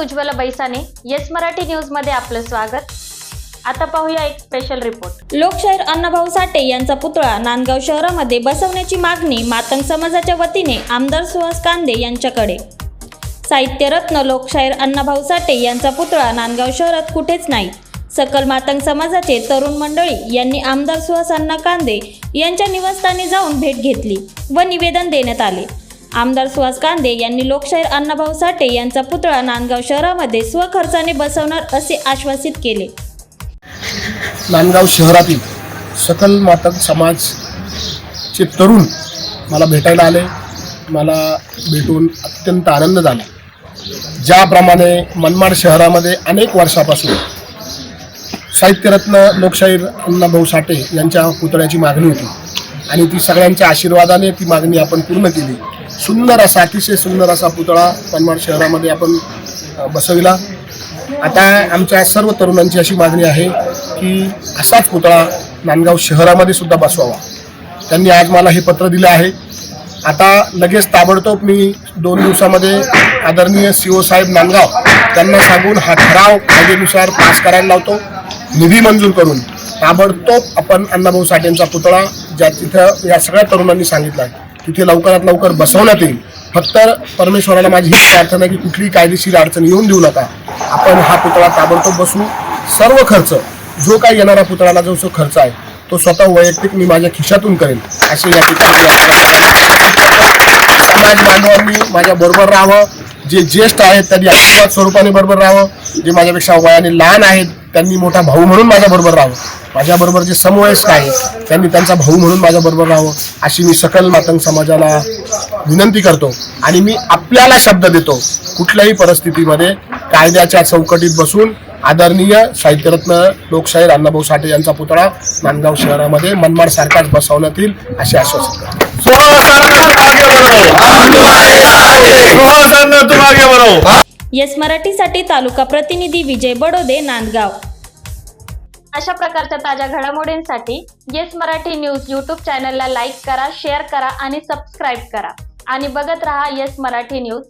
Ujjwala बैसाने yes Marathi news मध्ये आपलं स्वागत। आता पाहूया एक स्पेशल रिपोर्ट। लोकशाहीर अण्णाभाऊ साठे यांचा पुतळा नांदगाव शहरामध्ये बसवण्याची मागणी मातंग समाजाच्या वतीने आमदार सुहास कांदे यांच्याकडे। साहित्यरत्न लोकशाहीर अण्णाभाऊ साठे यांचा पुतळा नांदगाव शहरात कुठेच नाही। सकल मातंग समाजाचे तरुण मंडळी यांनी आमदार सुहास अण्णा कांदे यांच्या निवासस्थानी जाऊन भेट घेतली व निवेदन देण्यात आले। आमदार सुहास कांदे यांनी लोकशाहीर अण्णाभाऊ साठे यांचा पुतळा नांदगाव शहरामध्ये स्वखर्चाने बसवणार असे आश्वासित केले। नांदगाव शहरातील सकल मातंग समाजचे तरुण मला भेटायला आले। मला भेटून अत्यंत आनंद झाला। ज्याप्रमाणे मनमाड शहरामध्ये अनेक वर्षापासून साहित्यरत्न लोकशाहीर अण्णाभाऊ साठे यांच्या पुतळ्याची मागणी होती आणि ती सगळ्यांच्या आशीर्वादाने ती मागणी आपण पूर्ण केली। सुंदर असा, अतिशय सुंदर असा पुतळा मनमाड शहरामध्ये आपण बसविला। आता आमच्या सर्व तरुणांची अशी मागणी आहे की असाच पुतळा नांदगाव शहरामध्ये सुद्धा बसवावा। त्यांनी आज मला हे पत्र दिले आहे। आता लगेच ताबडतोब मी 2 दिवसामध्ये आदरणीय CO साहेब नांदगाव त्यांना सांगून हा ठराव कायदेनुसार पास करायला लावतो। निधी मंजूर करून ताबडतोब आपण अण्णाभाऊ साठेंचा पुतळा ज्या तिथं या सगळ्या तरुणांनी सांगितलं आहे तिथे लवकरात लवकर बसवण्यात येईल। फक्त परमेश्वराला माझी ही प्रार्थना की कुठलीही कायदेशीर अडचण येऊन देऊ नका। आपण हा पुतळा ताबडतोब बसवू। सर्व खर्च जो काही येणारा पुतळ्याला जो खर्च आहे तो स्वतः वैयक्तिक मी माझ्या खिशातून करेन असे या ठिकाणी समाज बांधवांनी माझ्या बरोबर राहावं। जे ज्येष्ठ आहेत त्यांनी आशीर्वाद स्वरूपाने बरोबर राहावं। जे माझ्यापेक्षा वयाने लहान आहेत त्यांनी मोठा भाऊ म्हणून माझ्याबरोबर राहावं। माझ्याबरोबर जे समवयस्क आहेत त्यांनी त्यांचा भाऊ म्हणून माझ्याबरोबर राहावं अशी मी सकल मातंग समाजाला विनंती करतो। आणि मी आपल्याला शब्द देतो कुठल्याही परिस्थितीमध्ये कायद्याच्या चौकटीत बसून आदरणीय साहित्यरत्न लोकशाहीर अण्णाभाऊ साठे यांचा पुतळा नांदगाव शहरामध्ये मनमाड सारखाच बसवण्यात येईल असे आश्वासन करतो। येस मराठीसाठी तालुका प्रतिनिधी विजय बडोदे, नांदगाव। अशा प्रकारच्या ताज्या घडामोडींसाठी येस मराठी न्यूज यूट्यूब चॅनलला लाईक करा, शेअर करा आणि सबस्क्राईब करा आणि बघत रहा येस मराठी न्यूज।